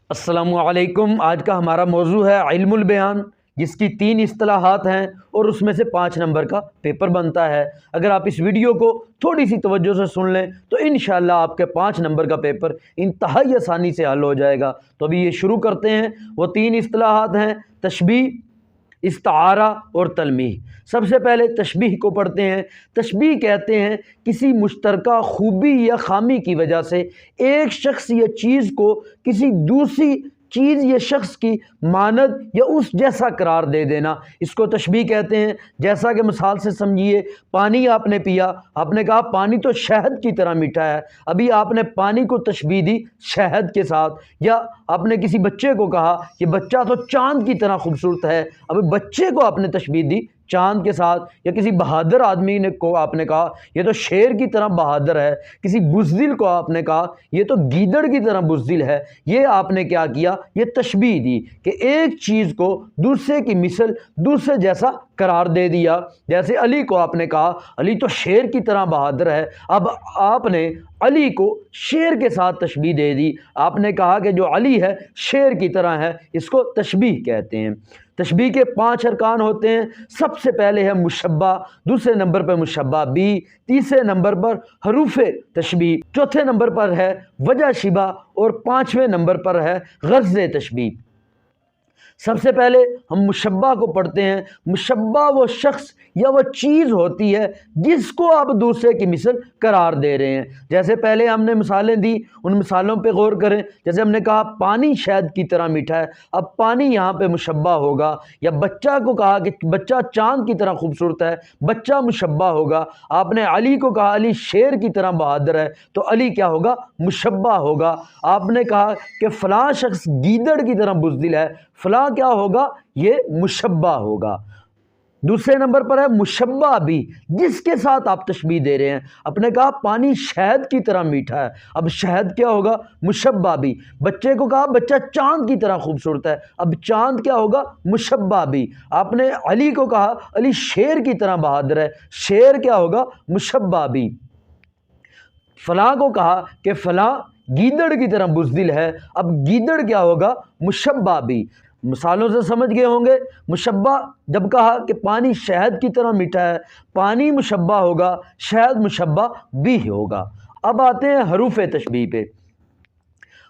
السلام علیکم۔ آج کا ہمارا موضوع ہے علم البیان، جس کی 3 اصطلاحات ہیں اور اس میں سے 5 نمبر کا پیپر بنتا ہے۔ اگر آپ اس ویڈیو کو تھوڑی سی توجہ سے سن لیں تو انشاءاللہ آپ کے 5 نمبر کا پیپر انتہائی آسانی سے حل ہو جائے گا۔ تو ابھی یہ شروع کرتے ہیں۔ وہ 3 اصطلاحات ہیں: تشبیہ، استعارہ اور تلمیح۔ سب سے پہلے تشبیہ کو پڑھتے ہیں۔ تشبیہ کہتے ہیں کسی مشترکہ خوبی یا خامی کی وجہ سے ایک شخص یا چیز کو کسی دوسری چیز یا شخص کی مانند یا اس جیسا قرار دے دینا، اس کو تشبیہ کہتے ہیں۔ جیسا کہ مثال سے سمجھیے، پانی آپ نے پیا، آپ نے کہا پانی تو شہد کی طرح میٹھا ہے، ابھی آپ نے پانی کو تشبیہ دی شہد کے ساتھ۔ یا آپ نے کسی بچے کو کہا کہ بچہ تو چاند کی طرح خوبصورت ہے، ابھی بچے کو آپ نے تشبیہ دی چاند کے ساتھ۔ یا کسی بہادر آدمی کو آپ نے کہا یہ تو شیر کی طرح بہادر ہے، کسی بزدل کو آپ نے کہا یہ تو گیدڑ کی طرح بزدل ہے۔ یہ آپ نے کیا کیا؟ یہ تشبیہ دی کہ ایک چیز کو دوسرے کی مثل، دوسرے جیسا قرار دے دیا۔ جیسے علی کو آپ نے کہا علی تو شیر کی طرح بہادر ہے، اب آپ نے علی کو شیر کے ساتھ تشبیہ دے دی۔ آپ نے کہا کہ جو علی ہے شیر کی طرح ہے، اس کو تشبیہ کہتے ہیں۔ تشبیہ کے 5 ارکان ہوتے ہیں۔ سب سے پہلے ہے مشبہ، دوسرے نمبر پر مشبہ بھی، تیسرے نمبر پر حروف تشبیہ، چوتھے نمبر پر ہے وجہ شبہ اور 5ویں نمبر پر ہے غرض تشبیہ۔ سب سے پہلے ہم مشبہ کو پڑھتے ہیں۔ مشبہ وہ شخص یا وہ چیز ہوتی ہے جس کو آپ دوسرے کی مثل قرار دے رہے ہیں۔ جیسے پہلے ہم نے مثالیں دی، ان مثالوں پہ غور کریں۔ جیسے ہم نے کہا پانی شہد کی طرح میٹھا ہے، اب پانی یہاں پہ مشبہ ہوگا۔ یا بچہ کو کہا کہ بچہ چاند کی طرح خوبصورت ہے، بچہ مشبہ ہوگا۔ آپ نے علی کو کہا علی شیر کی طرح بہادر ہے، تو علی کیا ہوگا؟ مشبہ ہوگا۔ آپ نے کہا کہ فلاں شخص گیدڑ کی طرح بزدل ہے، فلاں کیا ہوگا؟ یہ مشبہ ہوگا۔ دوسرے نمبر پر ہے مشبہ بھی، جس کے ساتھ آپ تشبیہ دے رہے ہیں۔ آپ نے کہا پانی شہد کی طرح میٹھا ہے، اب شہد کیا ہوگا؟ مشبہ بھی۔ بچے کو کہا بچہ چاند کی طرح خوبصورت ہے، اب چاند کیا ہوگا؟ مشبہ بھی۔ آپ نے علی کو کہا علی شیر کی طرح بہادر ہے، شیر کیا ہوگا؟ مشبہ بھی۔ فلاں کو کہا کہ فلاں گیدڑ کی طرح بزدل ہے، اب گیدڑ کیا ہوگا؟ مشبہ بھی۔ مثالوں سے سمجھ گئے ہوں گے۔ مشبہ جب کہا کہ پانی شہد کی طرح میٹھا ہے، پانی مشبہ ہوگا، شہد مشبہ بھی ہوگا۔ اب آتے ہیں حروف تشبیہ پہ۔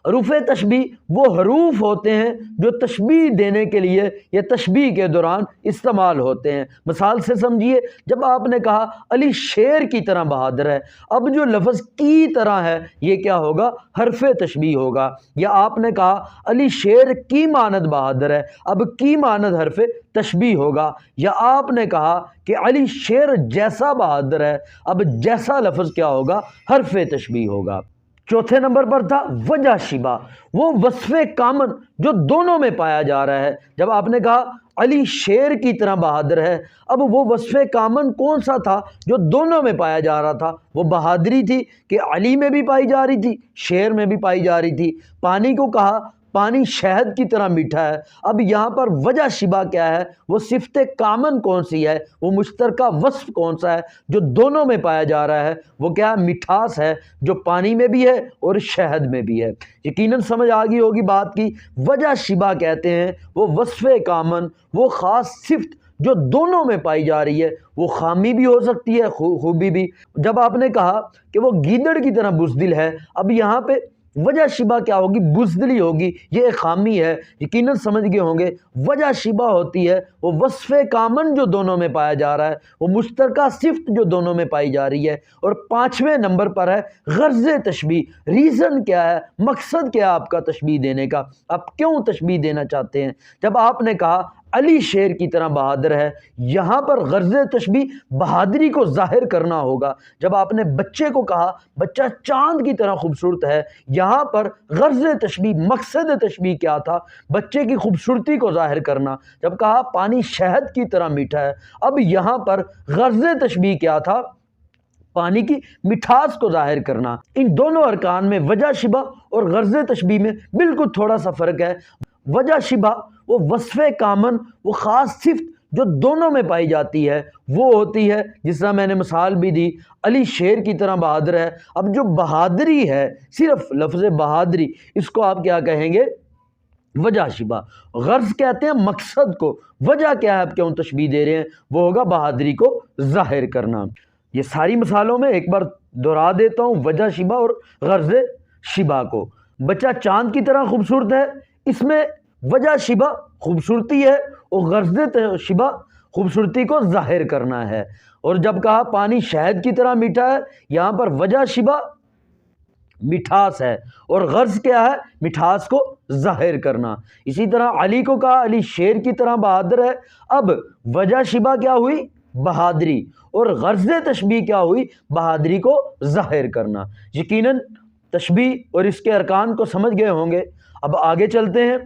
حروف تشبیہ وہ حروف ہوتے ہیں جو تشبیہ دینے کے لیے یا تشبیہ کے دوران استعمال ہوتے ہیں۔ مثال سے سمجھیے، جب آپ نے کہا علی شیر کی طرح بہادر ہے، اب جو لفظ کی طرح ہے یہ کیا ہوگا؟ حرف تشبیہ ہوگا۔ یا آپ نے کہا علی شیر کی مانند بہادر ہے، اب کی مانند حرف تشبیہ ہوگا۔ یا آپ نے کہا کہ علی شیر جیسا بہادر ہے، اب جیسا لفظ کیا ہوگا؟ حرف تشبیہ ہوگا۔ چوتھے نمبر پر تھا وجہ شبہ، وہ وصف کامن جو دونوں میں پایا جا رہا ہے۔ جب آپ نے کہا علی شیر کی طرح بہادر ہے، اب وہ وصف کامن کون سا تھا جو دونوں میں پایا جا رہا تھا؟ وہ بہادری تھی کہ علی میں بھی پائی جا رہی تھی، شیر میں بھی پائی جا رہی تھی۔ پانی کو کہا پانی شہد کی طرح میٹھا ہے، اب یہاں پر وجہ شبہ کیا ہے؟ وہ صفت کامن کون سی ہے؟ وہ مشترکہ وصف کون سا ہے جو دونوں میں پایا جا رہا ہے؟ وہ کیا ہے؟ مٹھاس ہے، جو پانی میں بھی ہے اور شہد میں بھی ہے۔ یقیناً سمجھ آ گئی ہوگی بات کی۔ وجہ شبہ کہتے ہیں وہ وصف کامن، وہ خاص صفت جو دونوں میں پائی جا رہی ہے، وہ خامی بھی ہو سکتی ہے، خوبی بھی۔ جب آپ نے کہا کہ وہ گیدڑ کی طرح بزدل ہے، اب یہاں پہ وجہ شبہ کیا ہوگی؟ بزدلی ہوگی، یہ ایک خامی ہے۔ یقیناً سمجھ گئے ہوں گے۔ وجہ شبہ ہوتی ہے وہ وصف کامن جو دونوں میں پایا جا رہا ہے، وہ مشترکہ صفت جو دونوں میں پائی جا رہی ہے۔ اور 5ویں نمبر پر ہے غرض تشبیہ۔ ریزن کیا ہے؟ مقصد کیا ہے آپ کا تشبیہ دینے کا؟ آپ کیوں تشبیہ دینا چاہتے ہیں؟ جب آپ نے کہا علی شیر کی طرح بہادر ہے، یہاں پر غرض تشبیہ بہادری کو ظاہر کرنا ہوگا۔ جب آپ نے بچے کو کہا بچہ چاند کی طرح خوبصورت ہے، یہاں پر غرض تشبیہ، مقصد تشبیہ کیا تھا؟ بچے کی خوبصورتی کو ظاہر کرنا۔ جب کہا پانی شہد کی طرح میٹھا ہے، اب یہاں پر غرض تشبیہ کیا تھا؟ پانی کی مٹھاس کو ظاہر کرنا۔ ان دونوں ارکان میں وجہ شبہ اور غرض تشبیہ میں بالکل تھوڑا سا فرق ہے۔ وجہ شبہ وہ وصف کامن، وہ خاص صفت جو دونوں میں پائی جاتی ہے، وہ ہوتی ہے جس طرح میں نے مثال بھی دی علی شیر کی طرح بہادر ہے۔ اب جو بہادری ہے، صرف لفظ بہادری، اس کو آپ کیا کہیں گے؟ وجہ شبہ، غرض کہتے ہیں مقصد کو، وجہ کیا ہے آپ کیوں تشبیہ دے رہے ہیں، وہ ہوگا بہادری کو ظاہر کرنا۔ یہ ساری مثالوں میں ایک بار دہرا دیتا ہوں وجہ شبہ اور غرض شبہ کو۔ بچہ چاند کی طرح خوبصورت ہے، اس میں وجہ شبہ خوبصورتی ہے اور غرض شبہ خوبصورتی کو ظاہر کرنا ہے۔ اور جب کہا پانی شہد کی طرح میٹھا ہے، یہاں پر وجہ شبہ مٹھاس ہے اور غرض کیا ہے، مٹھاس کو ظاہر کرنا۔ اسی طرح علی کو کہا علی شیر کی طرح بہادر ہے، اب وجہ شبہ کیا ہوئی، بہادری، اور غرض تشبیہ کیا ہوئی، بہادری کو ظاہر کرنا۔ یقیناً تشبیہ اور اس کے ارکان کو سمجھ گئے ہوں گے۔ اب آگے چلتے ہیں،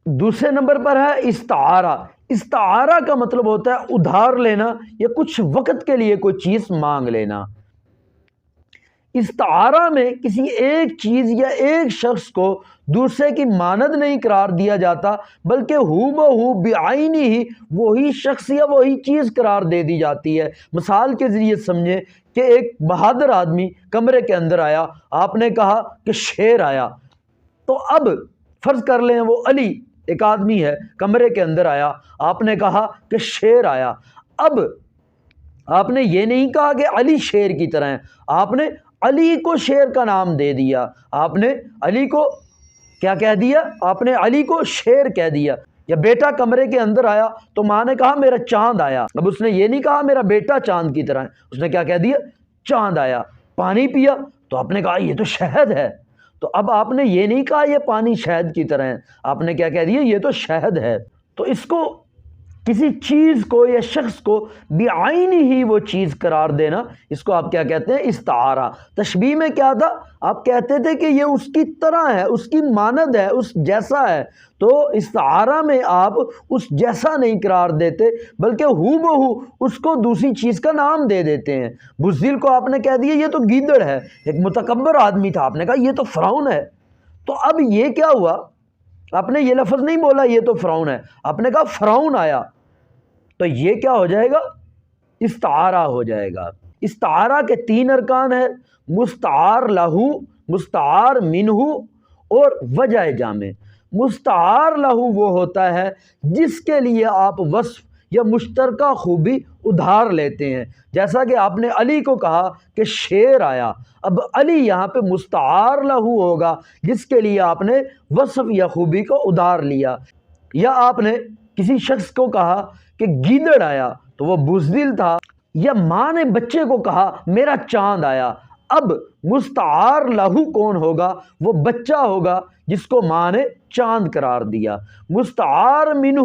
دوسرے نمبر پر ہے استعارہ۔ استعارہ کا مطلب ہوتا ہے ادھار لینا یا کچھ وقت کے لیے کوئی چیز مانگ لینا۔ استعارہ میں کسی ایک چیز یا ایک شخص کو دوسرے کی مانند نہیں قرار دیا جاتا، بلکہ ہو بہو بعینی ہی وہی شخص یا وہی چیز قرار دے دی جاتی ہے۔ مثال کے ذریعے سمجھیں کہ ایک بہادر آدمی کمرے کے اندر آیا، آپ نے کہا کہ شیر آیا، تو اب فرض کر لیں وہ علی ایک آدمی ہے، کمرے کے اندر آیا، آپ نے کہا کہ شیر آیا۔ اب آپ نے یہ نہیں کہا کہ علی شیر کی طرح ہے، آپ نے علی کو شیر کا نام دے دیا، آپ نے علی کو کیا کہہ دیا، آپ نے علی کو شیر کہہ دیا۔ یا بیٹا کمرے کے اندر آیا تو ماں نے کہا میرا چاند آیا، اب اس نے یہ نہیں کہا میرا بیٹا چاند کی طرح ہے، اس نے کیا کہہ دیا، چاند آیا۔ پانی پیا تو آپ نے کہا یہ تو شہد ہے، تو اب آپ نے یہ نہیں کہا یہ پانی شہد کی طرح ہے، آپ نے کیا کہہ دیا، یہ تو شہد ہے۔ تو اس کو کسی چیز کو یا شخص کو بعینی ہی وہ چیز قرار دینا، اس کو آپ کیا کہتے ہیں، استعارہ۔ تشبیہ میں کیا تھا، آپ کہتے تھے کہ یہ اس کی طرح ہے، اس کی مانند ہے، اس جیسا ہے، تو استعارہ میں آپ اس جیسا نہیں قرار دیتے بلکہ ہو بہو اس کو دوسری چیز کا نام دے دیتے ہیں۔ بزدل کو آپ نے کہہ دیا یہ تو گیدڑ ہے، ایک متکبر آدمی تھا، آپ نے کہا یہ تو فرعون ہے، تو اب یہ کیا ہوا، آپ نے یہ لفظ نہیں بولا یہ تو فرعون ہے، آپ نے کہا فرعون آیا، تو یہ کیا ہو جائے گا، استعارہ ہو جائے گا۔ استعارہ کے 3 ارکان ہیں، مستعار لہو، مستعار منہ اور وجہ جامع۔ مستعار لہو وہ ہوتا ہے جس کے لیے آپ وصف یا مشترکہ خوبی ادھار لیتے ہیں، جیسا کہ آپ نے علی کو کہا کہ شیر آیا، اب علی یہاں پہ مستعار لہو ہوگا جس کے لیے آپ نے وصف یا خوبی کو ادھار لیا۔ یا آپ نے کسی شخص کو کہا کہ گیدڑ آیا تو وہ بزدل تھا، یا ماں نے بچے کو کہا میرا چاند آیا، اب مستعار لہو کون ہوگا، وہ بچہ ہوگا جس کو ماں نے چاند قرار دیا۔ مستعار منہ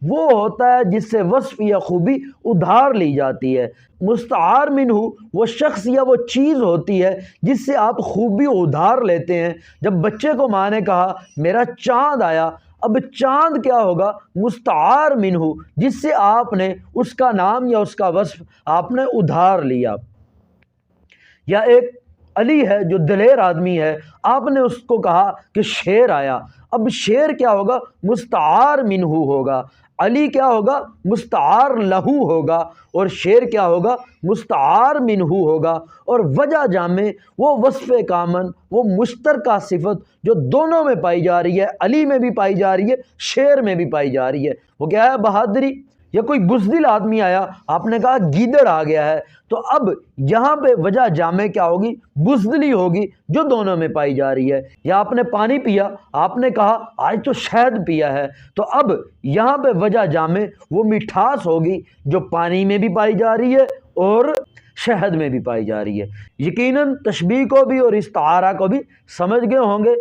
وہ ہوتا ہے جس سے وصف یا خوبی ادھار لی جاتی ہے۔ مستعار منہ وہ شخص یا وہ چیز ہوتی ہے جس سے آپ خوبی ادھار لیتے ہیں۔ جب بچے کو ماں نے کہا میرا چاند آیا، اب چاند کیا ہوگا، مستعار منہ جس سے آپ نے اس کا نام یا اس کا وصف آپ نے ادھار لیا۔ یا ایک علی ہے جو دلیر آدمی ہے، آپ نے اس کو کہا کہ شیر آیا، اب شیر کیا ہوگا، مستعار منہ ہوگا، علی کیا ہوگا، مستعار لہو ہوگا، اور شیر کیا ہوگا، مستعار منہ ہوگا۔ اور وجہ جامع وہ وصف کامن، وہ مشترکہ صفت جو دونوں میں پائی جا رہی ہے، علی میں بھی پائی جا رہی ہے، شیر میں بھی پائی جا رہی ہے، وہ کیا ہے، بہادری۔ یا کوئی بزدل آدمی آیا، آپ نے کہا گیدڑ آ گیا ہے، تو اب یہاں پہ وجہ جامع کیا ہوگی، بزدلی ہوگی جو دونوں میں پائی جا رہی ہے۔ یا آپ نے پانی پیا، آپ نے کہا آج تو شہد پیا ہے، تو اب یہاں پہ وجہ جامع وہ مٹھاس ہوگی جو پانی میں بھی پائی جا رہی ہے اور شہد میں بھی پائی جا رہی ہے۔ یقیناً تشبیہ کو بھی اور استعارہ کو بھی سمجھ گئے ہوں گے۔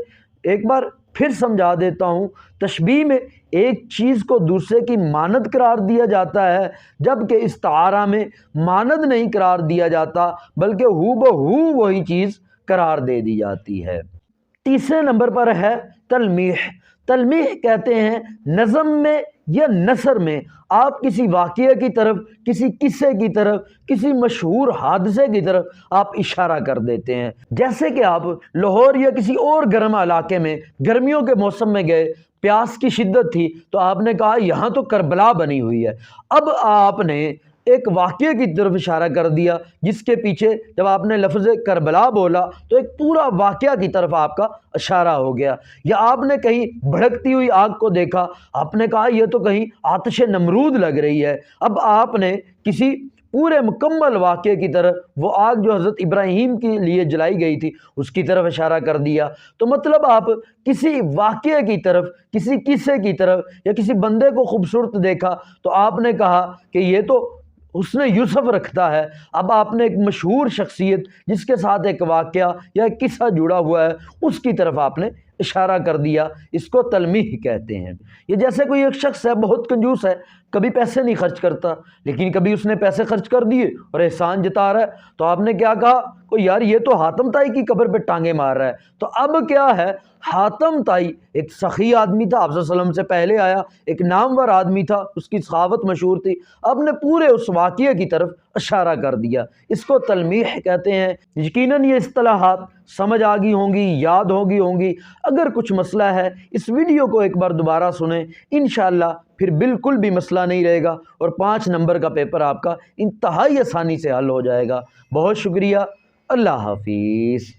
ایک بار پھر سمجھا دیتا ہوں، تشبیہ میں ایک چیز کو دوسرے کی مانند قرار دیا جاتا ہے، جبکہ استعارہ میں مانند نہیں قرار دیا جاتا بلکہ ہو بہو وہی چیز قرار دے دی جاتی ہے۔ تیسرے نمبر پر ہے تلمیح۔ تلمیح کہتے ہیں نظم میں یا نثر میں آپ کسی واقعے کی طرف، کسی قصے کی طرف، کسی مشہور حادثے کی طرف آپ اشارہ کر دیتے ہیں۔ جیسے کہ آپ لاہور یا کسی اور گرم علاقے میں گرمیوں کے موسم میں گئے، پیاس کی شدت تھی، تو آپ نے کہا یہاں تو کربلا بنی ہوئی ہے۔ اب آپ نے ایک واقعے کی طرف اشارہ کر دیا جس کے پیچھے جب آپ نے لفظ کربلا بولا تو ایک پورا واقعہ کی طرف آپ کا اشارہ ہو گیا، یا آپ نے کہیں بھڑکتی ہوئی آگ کو دیکھا، آپ نے کہا یہ تو کہیں آتش نمرود لگ رہی ہے، اب آپ نے کسی پورے مکمل واقعے کی طرف وہ آگ جو حضرت ابراہیم کے لیے جلائی گئی تھی اس کی طرف اشارہ کر دیا۔ تو مطلب آپ کسی واقعے کی طرف، کسی قصے کی طرف یا کسی بندے کو خوبصورت دیکھا تو آپ نے کہا کہ یہ تو حسن یوسف رکھتا ہے، اب آپ نے ایک مشہور شخصیت جس کے ساتھ ایک واقعہ یا ایک قصہ جڑا ہوا ہے اس کی طرف آپ نے اشارہ کر دیا، اس کو تلمیح کہتے ہیں۔ یہ جیسے کوئی ایک شخص ہے بہت کنجوس ہے، کبھی پیسے نہیں خرچ کرتا، لیکن کبھی اس نے پیسے خرچ کر دیے اور احسان جتا رہا ہے، تو آپ نے کیا کہا کوئی یار یہ تو حاتم طائی کی قبر پہ ٹانگیں مار رہا ہے۔ تو اب کیا ہے، حاتم طائی ایک سخی آدمی تھا، آپ صلی اللہ علیہ وسلم سے پہلے آیا، ایک نامور آدمی تھا، اس کی سخاوت مشہور تھی، اب نے پورے اس واقعے کی طرف اشارہ کر دیا، اس کو تلمیح کہتے ہیں۔ یقیناً یہ اصطلاحات سمجھ آ گئی ہوں گی، یاد ہوگی ہوں گی۔ اگر کچھ مسئلہ ہے اس ویڈیو کو ایک بار دوبارہ سنیں، انشاءاللہ پھر بالکل بھی مسئلہ نہیں رہے گا اور 5 نمبر کا پیپر آپ کا انتہائی آسانی سے حل ہو جائے گا۔ بہت شکریہ، اللہ حافظ۔